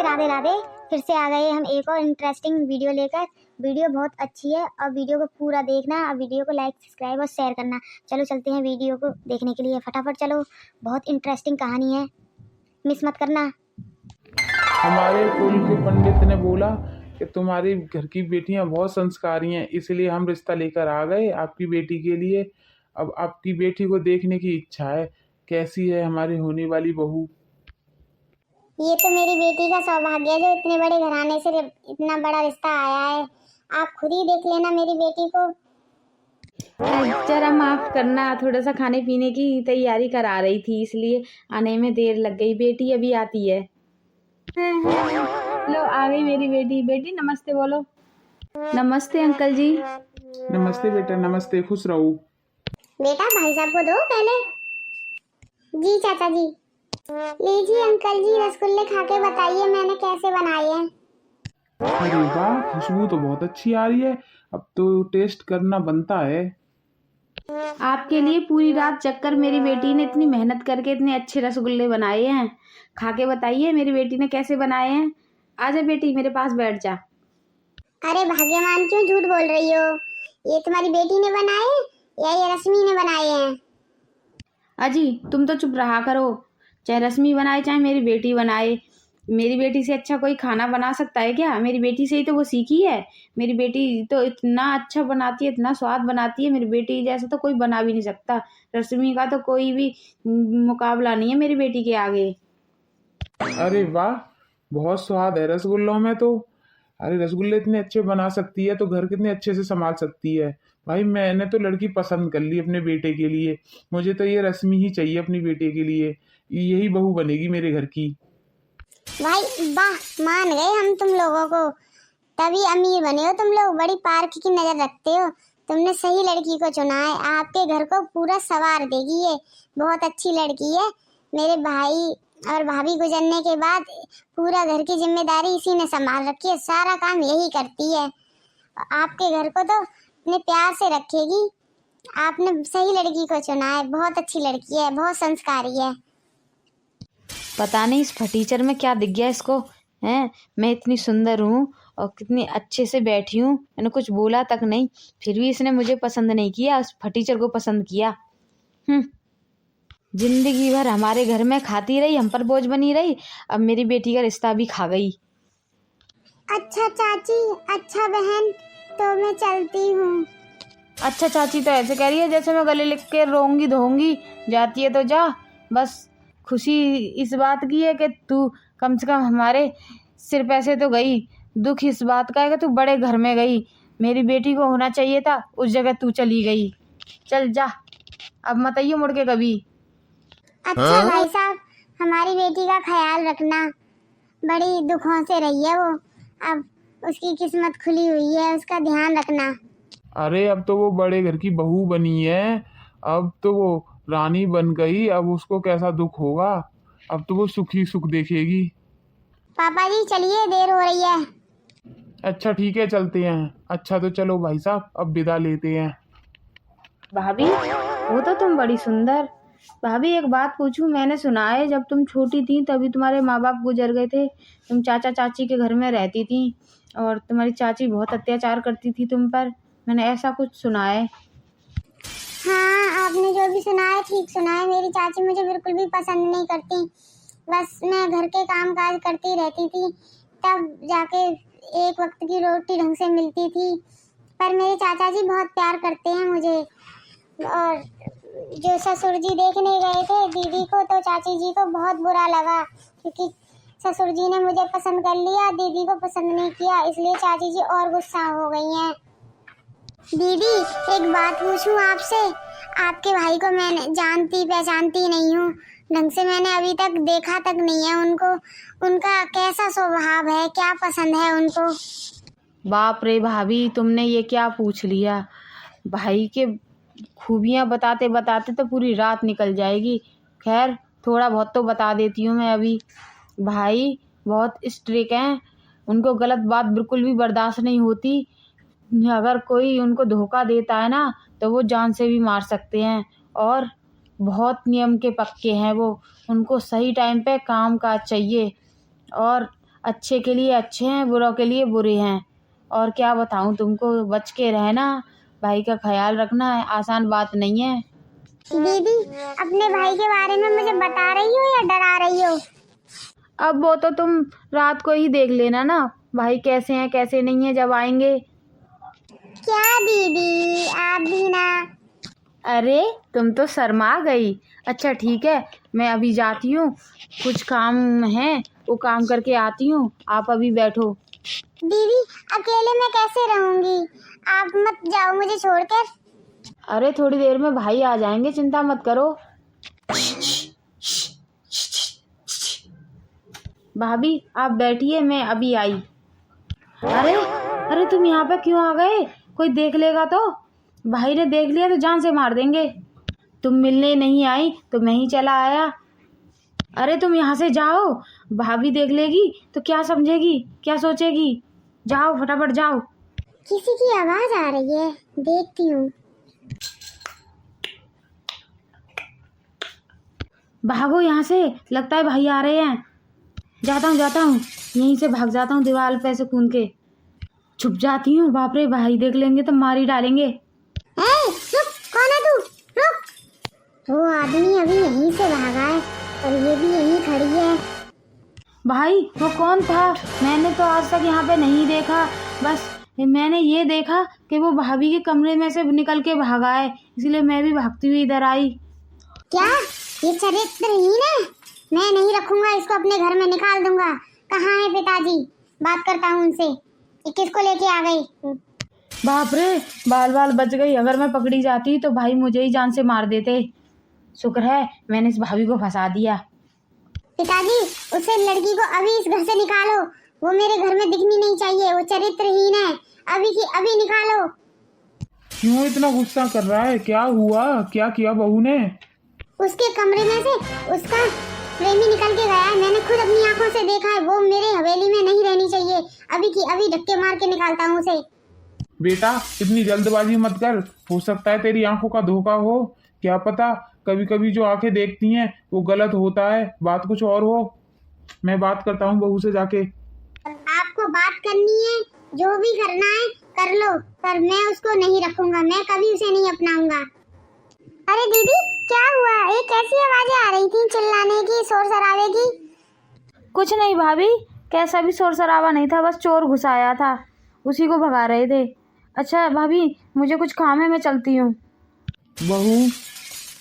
नमस्ते, राधे राधे। फिर से आ गए हम एक और इंटरेस्टिंग वीडियो लेकर। वीडियो बहुत अच्छी है और वीडियो को पूरा देखना और वीडियो को लाइक, सब्सक्राइब और शेयर करना। चलो चलते हैं वीडियो को देखने के लिए, फटाफट चलो। बहुत इंटरेस्टिंग कहानी है, मिस मत करना। हमारे कुल के पंडित ने बोला कि तुम्हारी घर की बेटियां बहुत संस्कारी हैं, इसलिए हम रिश्ता लेकर आ गए आपकी बेटी के लिए। अब आपकी बेटी को देखने की इच्छा है, कैसी है हमारी होने वाली बहू। ये तो मेरी बेटी का सौभाग्य है जो इतने बड़े घराने से इतना बड़ा रिश्ता आया है। आप खुद ही देख लेना मेरी बेटी को। जरा माफ करना, थोड़ा सा खाने पीने की तैयारी करा रही थी, इसलिए आने में देर लग गई। बेटी अभी आती है। लो आ गई मेरी बेटी। बेटी नमस्ते बोलो। नमस्ते अंकल जी। नमस्ते बेटा, नमस्ते, खुश रहो। बेटा भाई साहब को दो पहले। जी चाचा जी। लीजिए अंकल जी, रसगुल्ले खा के बताइए मैंने कैसे बनाए हैं। अरे वाह, खुशबू तो बहुत अच्छी आ रही है, अब तो टेस्ट करना बनता है। आपके लिए पूरी रात जगकर मेरी बेटी ने इतनी मेहनत करके इतने अच्छे रसगुल्ले बनाए हैं। खा के बताइए मेरी बेटी ने कैसे बनाए हैं। आजा बेटी मेरे पास बैठ जा। अरे भाग्यवान, क्यों झूठ बोल रही हो? ये तुम्हारी बेटी ने बनाए या ये रश्मि ने बनाए हैं? अजी तुम तो चुप रहा करो। चाहे रश्मि बनाए चाहे मेरी बेटी बनाए, मेरी बेटी से अच्छा कोई खाना बना सकता है क्या? मेरी बेटी से ही तो वो सीखी है। मेरी बेटी तो इतना अच्छा बनाती है, इतना स्वाद बनाती है। मेरी बेटी जैसा तो कोई बना भी नहीं सकता। रश्मि का तो कोई भी मुकाबला नहीं है मेरी बेटी के आगे। अरे वाह, बहुत स्वाद है रसगुल्लों में तो। अरे रसगुल्ले इतने अच्छे बना सकती है तो घर कितने अच्छे से संभाल सकती है। भाई मैंने तो लड़की पसंद कर ली अपने बेटे के लिए। मुझे तो ये रश्मि ही चाहिए अपनी बेटे के लिए, यही बहू बनेगी मेरे घर की। भाई वाह, मान गए हम तुम लोगों को। तभी अमीर बने हो तुम लोग, बड़ी पार्क की नजर रखते हो। तुमने सही लड़की को चुना है, आपके घर को पूरा सवार देगी ये। बहुत अच्छी लड़की है। मेरे भाई और भाभी गुजरने के बाद पूरा घर की जिम्मेदारी इसी ने संभाल रखी है, सारा काम यही करती है। आपके घर को तो इतने प्यार से रखेगी। आपने सही लड़की को चुना है, बहुत अच्छी लड़की है, बहुत संस्कारी है। पता नहीं इस फटीचर में क्या दिख गया इसको। हैं, मैं इतनी सुंदर हूँ और कितनी अच्छे से बैठी हूँ, मैंने कुछ बोला तक नहीं, फिर भी इसने मुझे पसंद नहीं किया, उस फटीचर को पसंद किया। जिंदगी भर हमारे घर में खाती रही, हम पर बोझ बनी रही, अब मेरी बेटी का रिश्ता भी खा गई। अच्छा चाची, अच्छा बहन, तो मैं चलती हूँ। अच्छा चाची तो ऐसे कह रही है जैसे मैं गले लिख के रोऊंगी धोऊंगी। जाती है तो जा, बस खुशी इस बात की है कि तू कम से कम हमारे सिर पैसे तो गई। दुख इस बात का है कि तू बड़े घर में गई। मेरी बेटी को होना चाहिए था, उस जगह तू चली गई। चल जा, अब मत आइयो मुड़ के कभी। अच्छा भाई साहब, हमारी बेटी का ख्याल रखना। बड़ी दुखों से रही है वो, अब उसकी किस्मत खुली हुई है, उसका ध्यान रखना। अरे अब तो वो बड़े घर की बहू बनी है, अब तो वो रानी बन गई, अब उसको कैसा दुख होगा। अब तो वो सुखी सुख देखेगी। पापा जी चलिए, देर हो रही है। अच्छा ठीक है, चलते हैं। अच्छा तो चलो भाई साहब, अब विदा लेते हैं। भाभी वो तो तुम बड़ी सुंदर। भाभी एक बात पूछूं, मैंने सुना है जब तुम छोटी थी तभी तुम्हारे माँ बाप गुजर गए थे। तुम चाचा चाची के घर में रहती थी और तुम्हारी चाची बहुत अत्याचार करती थी तुम पर, मैंने ऐसा कुछ सुना है। हाँ, आपने जो भी सुना है ठीक सुना है। मेरी चाची मुझे बिल्कुल भी पसंद नहीं करती। बस मैं घर के काम काज करती रहती थी, तब जाके एक वक्त की रोटी ढंग से मिलती थी। पर मेरे चाचा जी बहुत प्यार करते हैं मुझे। और जो ससुर जी देखने गए थे दीदी को, तो चाची जी को बहुत बुरा लगा क्योंकि ससुर जी ने मुझे पसंद कर लिया, दीदी को पसंद नहीं किया, इसलिए चाची जी और गुस्सा हो गई हैं। दीदी एक बात पूछूं आपसे? आपके भाई को मैं जानती पहचानती नहीं हूँ ढंग से, मैंने अभी तक देखा तक नहीं है उनको। उनका कैसा स्वभाव है, क्या पसंद है उनको? बाप रे भाभी, तुमने ये क्या पूछ लिया। भाई के खूबियाँ बताते बताते तो पूरी रात निकल जाएगी। खैर थोड़ा बहुत तो बता देती हूँ मैं अभी। भाई बहुत स्ट्रिक्ट हैं, उनको गलत बात बिल्कुल भी बर्दाश्त नहीं होती। अगर कोई उनको धोखा देता है ना तो वो जान से भी मार सकते हैं। और बहुत नियम के पक्के हैं वो, उनको सही टाइम पे काम काज चाहिए। और अच्छे के लिए अच्छे हैं, बुरों के लिए बुरे हैं। और क्या बताऊं तुमको, बच के रहना, भाई का ख्याल रखना है, आसान बात नहीं है। दीदी, अपने भाई के बारे में मुझे बता रही हो या डरा रही हो? अब वो तो तुम रात को ही देख लेना ना, भाई कैसे हैं कैसे नहीं है जब आएंगे। क्या दीदी, आप भी ना। अरे तुम तो शर्मा गई। अच्छा ठीक है, मैं अभी जाती हूँ, कुछ काम है वो काम करके आती हूँ, आप अभी बैठो। दीदी, अकेले मैं कैसे रहूंगी? आप मत जाओ मुझे छोड़कर। अरे थोड़ी देर में भाई आ जाएंगे, चिंता मत करो। भाभी आप बैठिए, मैं अभी आई। अरे अरे तुम यहाँ पे क्यों आ गए? कोई देख लेगा तो? भाई ने देख लिया तो जान से मार देंगे। तुम मिलने नहीं आई तो मैं ही चला आया। अरे तुम यहाँ से जाओ, भाभी देख लेगी तो क्या समझेगी, क्या सोचेगी। जाओ फटाफट जाओ। किसी की आवाज आ रही है, देखती हूँ। भागो यहाँ से, लगता है भाई आ रहे हैं। जाता हूँ, यहीं से भाग जाता हूँ, दीवार पे से कूद के छुप जाती हूँ। बाप रे, भाई देख लेंगे तो मार ही डालेंगे। रुक, कौन है तू? रुक। वो आदमी अभी यहीं से भागा है और ये भी यहीं खड़ी है। भाई वो कौन था? मैंने तो आज तक यहाँ पे नहीं देखा, बस मैंने ये देखा कि वो भाभी के कमरे में से निकल के भागा है, इसलिए मैं भी भागती हुई इधर आई। क्या ये चरित्रहीन है? मैं नहीं रखूंगा इसको, अपने घर में निकाल दूंगा। कहाँ है पिताजी? बात करता हूँ उनसे। ये किसको लेके आ गई? बाप रे, बाल बाल बच गई। अगर मैं पकड़ी जाती तो भाई मुझे ही जान से मार देते। शुक्र है मैंने इस भाभी को फंसा दिया। पिताजी, उसे लड़की को अभी इस घर से निकालो। वो मेरे घर में दिखनी नहीं चाहिए, वो चरित्रहीन है। अभी की अभी निकालो। क्यों इतना गुस्सा कर रहा है? क्या हुआ? क्या किया बहू ने? उसके कमरे में से उसका प्रेमी निकल के गया है। मैंने खुद अपनी आंखों से देखा है। वो मेरे हवेली में नहीं रहनी चाहिए। अभी की अभी धक्के मार के निकालता हूँ उसे। बेटा इतनी जल्दबाजी मत कर, हो सकता है तेरी आंखों का धोखा हो। क्या पता, कभी कभी जो आंखें देखती हैं वो गलत होता है, बात कुछ और हो। मैं बात करता हूँ बहू से जाके। आपको बात करनी है, जो भी करना है कर लो, पर मैं उसको नहीं रखूंगा। मैं कभी उसे नहीं अपनाऊंगा। अरे दीदी, क्या हुआ? एक कैसी आवाजें आ रही थी, चिल्लाने की, शोर शराबे की? कुछ नहीं भाभी, कैसा भी शोर शराबा नहीं था, बस चोर घुस आया था, उसी को भगा रहे थे। अच्छा भाभी, मुझे कुछ काम है, मैं चलती हूँ। बहू,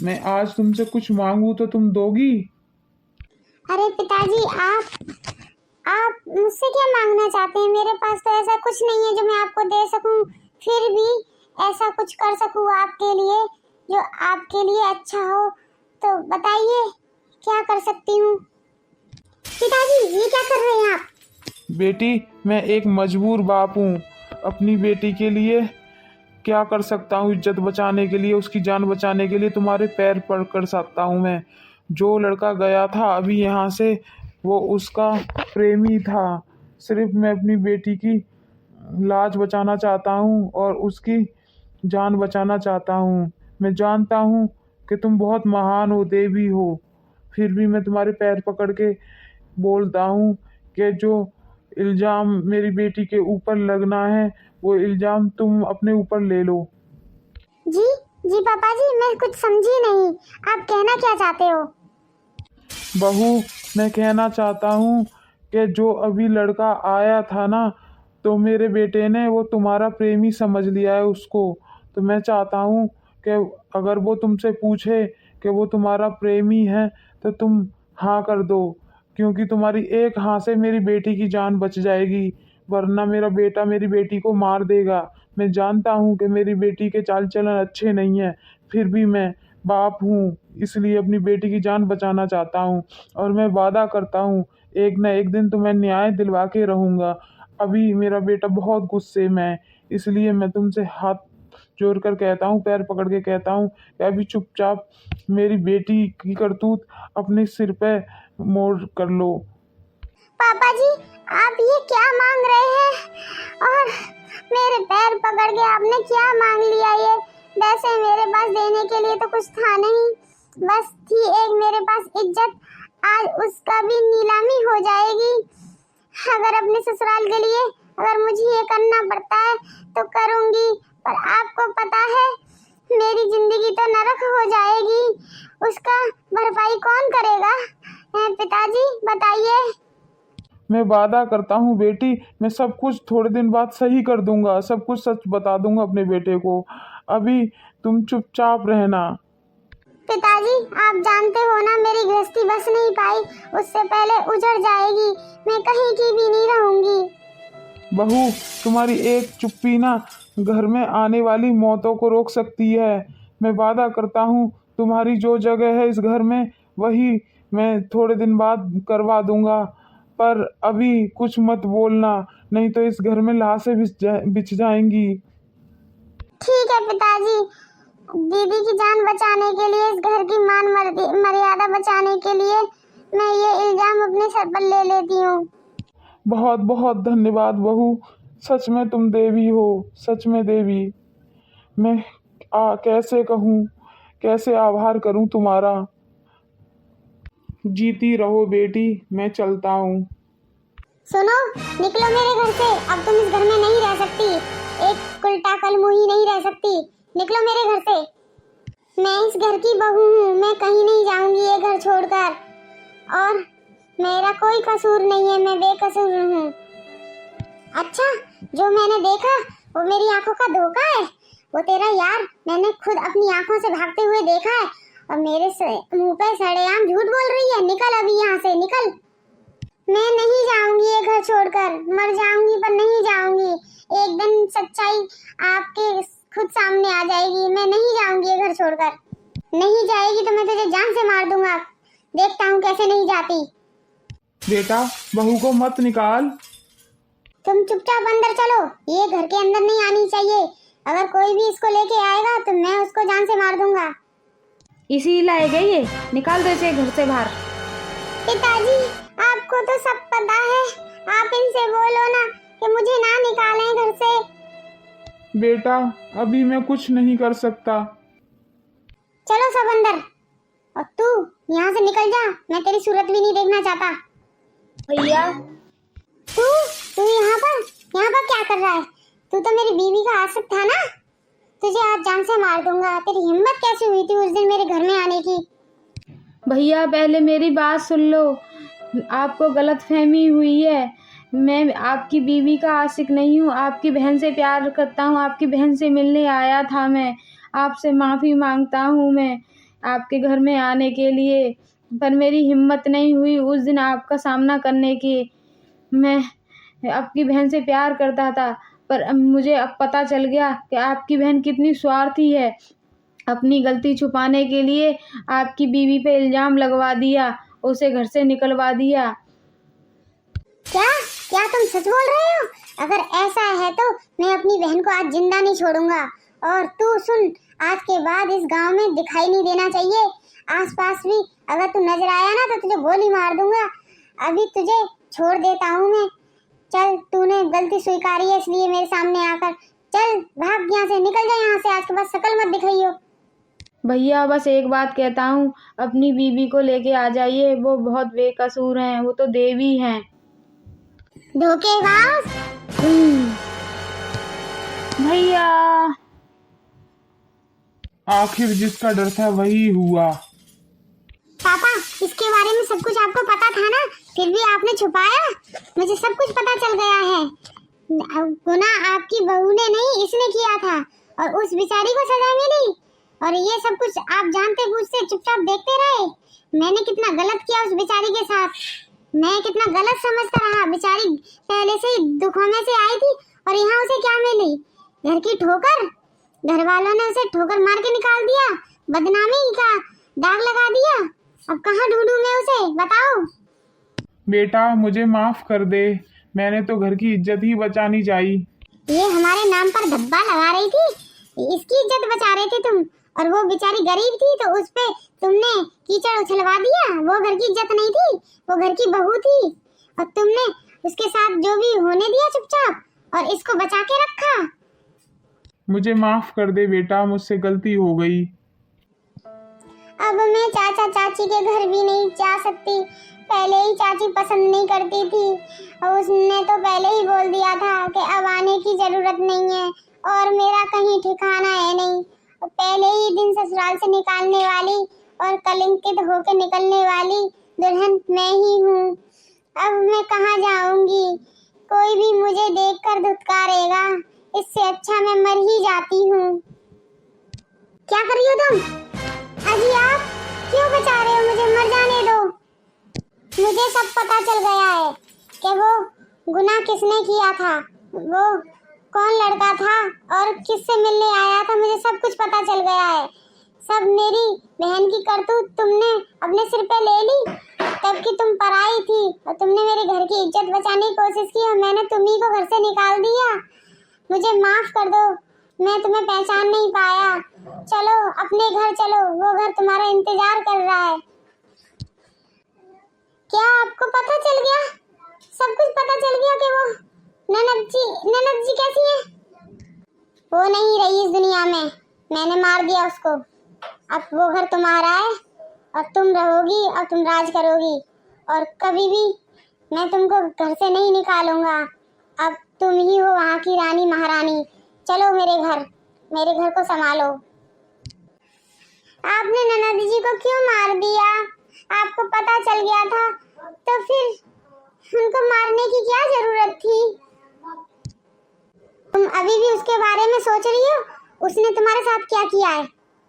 मैं आज तुमसे कुछ मांगू तो तुम दोगी? अरे पिताजी, आप मुझसे क्या मांगना चाहते हैं? मेरे पास तो ऐसा कुछ नहीं है जो मैं आपको दे सकूं। फिर भी ऐसा कुछ कर सकूं आपके लिए जो आपके लिए अच्छा हो, तो बताइए क्या कर सकती हूँ? पिताजी, ये क्या कर रहे हैं आप? बेटी, मैं एक मजबूर बाप हूँ। अपनी बेटी के लिए क्या कर सकता हूँ? इज्जत बचाने के लिए, उसकी जान बचाने के लिए तुम्हारे पैर पड़ कर सकता हूँ मैं। जो लड़का गया था अभी यहाँ से, वो उसका प्रेमी था। सिर्फ मैं अपनी बेटी की लाज बचाना चाहता हूँ और उसकी जान बचाना चाहता हूँ। मैं जानता हूँ कि तुम बहुत महान हो, देवी हो, फिर भी मैं तुम्हारे पैर पकड़ के बोलता हूँ कि जो इल्ज़ाम मेरी बेटी के ऊपर लगना है वो इल्ज़ाम तुम अपने ऊपर ले लो। जी जी पापा जी, मैं कुछ समझी नहीं। आप कहना क्या चाहते हो? बहू, मैं कहना चाहता हूँ कि जो अभी लड़का आया था ना, तो मेरे बेटे ने वो तुम्हारा प्रेमी समझ लिया है उसको। तो मैं चाहता हूँ कि अगर वो तुमसे पूछे कि वो तुम्हारा प्रेमी है तो तुम हाँ कर दो, क्योंकि तुम्हारी एक हाँ से मेरी बेटी की जान बच जाएगी, वरना मेरा बेटा मेरी बेटी को मार देगा। मैं जानता हूँ कि मेरी बेटी के चाल चलन अच्छे नहीं हैं, फिर भी मैं बाप हूँ, इसलिए अपनी बेटी की जान बचाना चाहता हूँ। और मैं वादा करता हूँ एक न एक दिन तो मैं न्याय दिलवा के रहूँगा। अभी मेरा बेटा बहुत गुस्से में है, इसलिए मैं तुमसे हाथ जोड़ कर कहता हूँ, पैर पकड़ के कहता हूँ कि अभी चुपचाप मेरी बेटी की करतूत अपने सिर पे मोड़ कर लो। पापा जी, आप ये क्या मांग रहे हैं? और मेरे पैर पकड़ के आपने क्या मांग लिया ये? वैसे मेरे पास देने के लिए तो कुछ था नहीं, बस थी एक मेरे पास इज्जत। आज उसका भी नीलामी हो जाएगी। अगर अपने ससुराल के लिए अगर मुझे ये करना पड़ता है तो करूंगी, पर आपको पता है मेरी जिंदगी तो नरक हो जाएगी, उसका भरपाई कौन करेगा? पिताजी बताइए। मैं वादा करता हूँ बेटी, मैं सब कुछ थोड़े दिन बाद सही कर दूंगा, सब कुछ सच बता दूंगा अपने बेटे को। अभी तुम चुपचाप रहना। पिताजी आप जानते हो ना, मेरी गृहस्थी बस नहीं पाई, उससे पहले उजड़ जाएगी, मैं कहीं की भी नहीं रहूंगी। बहू, तुम्हारी एक चुप्पी ना घर में आने वाली मौतों को रोक सकती है। मैं वादा करता हूँ तुम्हारी जो जगह है इस घर में वही मैं थोड़े दिन बाद करवा दूंगा, पर अभी कुछ मत बोलना, नहीं तो इस घर में लाशें बिछ जाएंगी। ठीक है पिताजी, दीदी की जान बचाने के लिए, इस घर की मान मर्यादा बचाने के लिए मैं ये इल्जाम अपने सर पर ले लेती हूँ। बहुत बहुत धन्यवाद बहू, सच में तुम देवी हो, सच में देवी। मैं कैसे कहूँ, कैसे आभार करूँ तुम्हारा। जीती रहो बेटी, मैं चलता हूँ। सुनो, निकलो मेरे घर से, अब तुम इस घर में नहीं रह सकती, एक उल्टा कलमुही नहीं रह सकती, निकलो मेरे घर से। मैं इस घर की बहू हूँ, मैं कहीं नहीं जाऊंगी ये घर छोड़कर, और मेरा कोई कसूर नहीं है, मैं बेकसूर हूँ। अच्छा, जो मैंने देखा वो मेरी आंखों का धोखा है, वो तेरा यार मैंने खुद अपनी आंखों से भागते हुए देखा है, और मेरे मुंह पे सड़ेआम झूठ बोल रही है। निकल अभी यहाँ से, निकल। मैं नहीं जाऊंगी ये घर छोड़कर, मर जाऊंगी पर नहीं जाऊंगी, एक दिन सच्चाई आपके खुद सामने आ जाएगी। मैं नहीं जाऊंगी ये घर छोड़कर, नहीं जाएगी तो मैं तुझे जान से मार दूंगा, देखता हूँ कैसे नहीं जाती। बेटा, बहू को मत निकाल। तुम चुपचाप अंदर चलो, ये घर के अंदर नहीं आनी चाहिए, अगर कोई भी इसको लेके आएगा तो मैं उसको जान से मार दूंगा। इसी लाए गई है, निकाल दो इसे घर से बाहर। पिताजी आपको तो सब पता है, आप इनसे बोलो ना कि मुझे ना निकालें घर से। बेटा, अभी मैं कुछ नहीं कर सकता। चलो सब अंदर, और तू यहाँ से निकल जा, मैं तेरी सूरत भी नहीं देखना चाहता। भैया, तू तू यहाँ पर क्या कर रहा है? तू तो मेरी बीवी का आशिक था ना, तुझे आज जान से मार दूंगा। तेरी हिम्मत कैसे हुई थी उस दिन मेरे घर में आने की? भैया पहले मेरी बात सुन लो, आपको गलतफहमी हुई है, मैं आपकी बीवी का आशिक नहीं हूँ, आपकी बहन से प्यार करता हूँ, आपकी बहन से मिलने आया था मैं, आपसे माफ़ी मांगता हूँ मैं आपके घर में आने के लिए, पर मेरी हिम्मत नहीं हुई उस दिन आपका सामना करने की। मैं आपकी बहन से प्यार करता था, पर अब मुझे अब पता चल गया कि आपकी बहन कितनी स्वार्थी है, अपनी गलती छुपाने के लिए आपकी बीवी पे इल्ज़ाम लगवा दिया, उसे घर से निकलवा दिया। क्या क्या तुम सच बोल रहे हो? अगर ऐसा है तो मैं अपनी बहन को आज जिंदा नहीं छोड़ूंगा। और तू सुन, आज के बाद इस गांव में दिखाई नहीं देना चाहिए, आसपास भी अगर तू नजर आया ना तो तुझे गोली मार दूंगा। अभी तुझे छोड़ देता हूँ मैं, चल, तूने गलती स्वीकारी है इसलिए मेरे सामने आकर, चल भाग यहाँ से, निकल जा यहाँ से, आज के बाद शक्ल मत दिखाइयो। भैया बस एक बात कहता हूँ, अपनी बीवी को लेके आ जाइए, वो बहुत बेकसूर हैं, वो तो देवी हैं। धोखेबाज। भैया, आखिर जिसका डर था वही हुआ। पापा, इसके बारे में सब कुछ आपको पता था ना, फिर भी आपने छुपाया? मुझे सब कुछ पता चल गया है। गुनाह आपकी बहू ने नहीं, इसने किया था, और उस बेचारी को सजा मिली, और ये सब कुछ आप जानते बूझते चुपचाप देखते रहे। मैंने कितना गलत किया उस बेचारी के साथ, मैं कितना गलत समझता रहा। बेचारी पहले से ही दुखों में से आई थी, और यहाँ उसे क्या मिली? घर की ठोकर। घर वालों ने उसे ठोकर मार के निकाल दिया, बदनामी का दाग लगा दिया। अब कहाँ ढूंढूं मैं उसे, बताओ। बेटा, मुझे माफ कर दे, मैंने तो घर की इज्जत ही बचानी चाहिए। ये हमारे नाम पर धब्बा लगा रही थी, इसकी इज्जत बचा रहे थे तुम, और वो बेचारी गरीब थी तो उस पे तुमने कीचड़ उछलवा दिया। वो घर की इज्जत नहीं थी, वो घर की बहू थी, और तुमने उसके साथ जो भी होने दिया चुपचाप, और इसको बचा के रखा। मुझे माफ कर दे बेटा, मुझसे गलती हो गई। अब मैं चाचा चाची के घर भी नहीं जा सकती, पहले ही चाची पसंद नहीं करती थी और उसने तो पहले ही बोल दिया था कि अब आने की जरूरत नहीं है और मेरा कहीं ठिकाना है नहीं। पहले ही दिन ससुराल से निकालने वाली और कलंकित होकर निकलने वाली दुल्हन मैं ही हूँ। अब मैं कहाँ जाऊंगी? कोई भी मुझे देखकर धुतकारेगा, इससे अच्छा मैं मर ही जाती हूँ। क्या कर रही हो तुम? अजी आप क्यों बचा रहे हो मुझे? मर जाने दो। मुझे सब पता चल गया है कि वो गुनाह किसने किया था, वो कौन लड़का था और किससे मिलने आया था। मुझे सब कुछ पता चल गया है। सब मेरी बहन की करतूत तुमने अपने सिर पे ले ली, तब कि तुम पराई थी और तुमने मेरे घर की इज्जत बचाने की कोशिश की और मैंने तुम्ही को घर से निकाल दिया। मुझे माफ कर दो, मैं तुम्हें पहचान नहीं पाया। चलो अपने घर चलो, वो घर तुम्हारा इंतजार कर रहा है। क्या आपको पता चल गया? सब कुछ पता चल गया कि वो ननद जी कैसी है? वो नहीं रही इस दुनिया में, मैंने मार दिया उसको। अब वो घर तुम्हारा है और तुम रहोगी और तुम राज करोगी और कभी भी मैं तुमको घर से नहीं निकालूंगा। अब तुम ही हो वहाँ की रानी महारानी। चलो मेरे घर को संभालो। आपने ननद जी को क्यों मार दिया? आपको पता चल गया था तो फिर उनको मारने की क्या जरूरत थी? तुम अभी भी उसके बारे में सोच रही हो? उसने तुम्हारे साथ क्या किया है?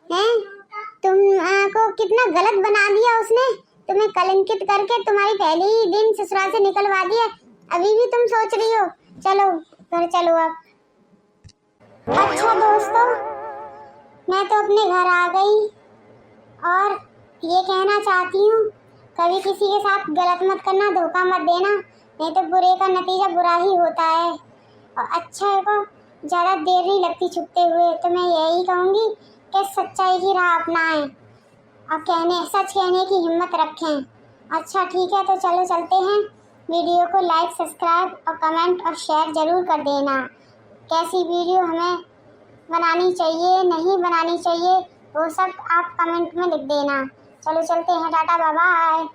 हैं? तुमको कितना गलत बना दिया उसने, तुम्हें कलंकित करके तुम्हारी पहले ही दिन ससुराल से निकलवा दिया। अभी भी तुम सोच रही हो? चलो घर चलो अब। अच्छा दोस्तों, मैं तो अपने घर आ गई और ये कहना चाहती हूँ, कभी किसी के साथ गलत मत करना, धोखा मत देना, नहीं तो बुरे का नतीजा बुरा ही होता है। और अच्छा को ज़्यादा देर नहीं लगती छुपते हुए। तो मैं यही कहूँगी कि सच्चाई की राह अपनाएं और सच कहने की हिम्मत रखें। अच्छा ठीक है, तो चलो चलते हैं। वीडियो को लाइक, सब्सक्राइब और कमेंट और शेयर ज़रूर कर देना। कैसी वीडियो हमें बनानी चाहिए, नहीं बनानी चाहिए, वो सब आप कमेंट में लिख देना। चलो चलते हैं, टाटा बाय बाय।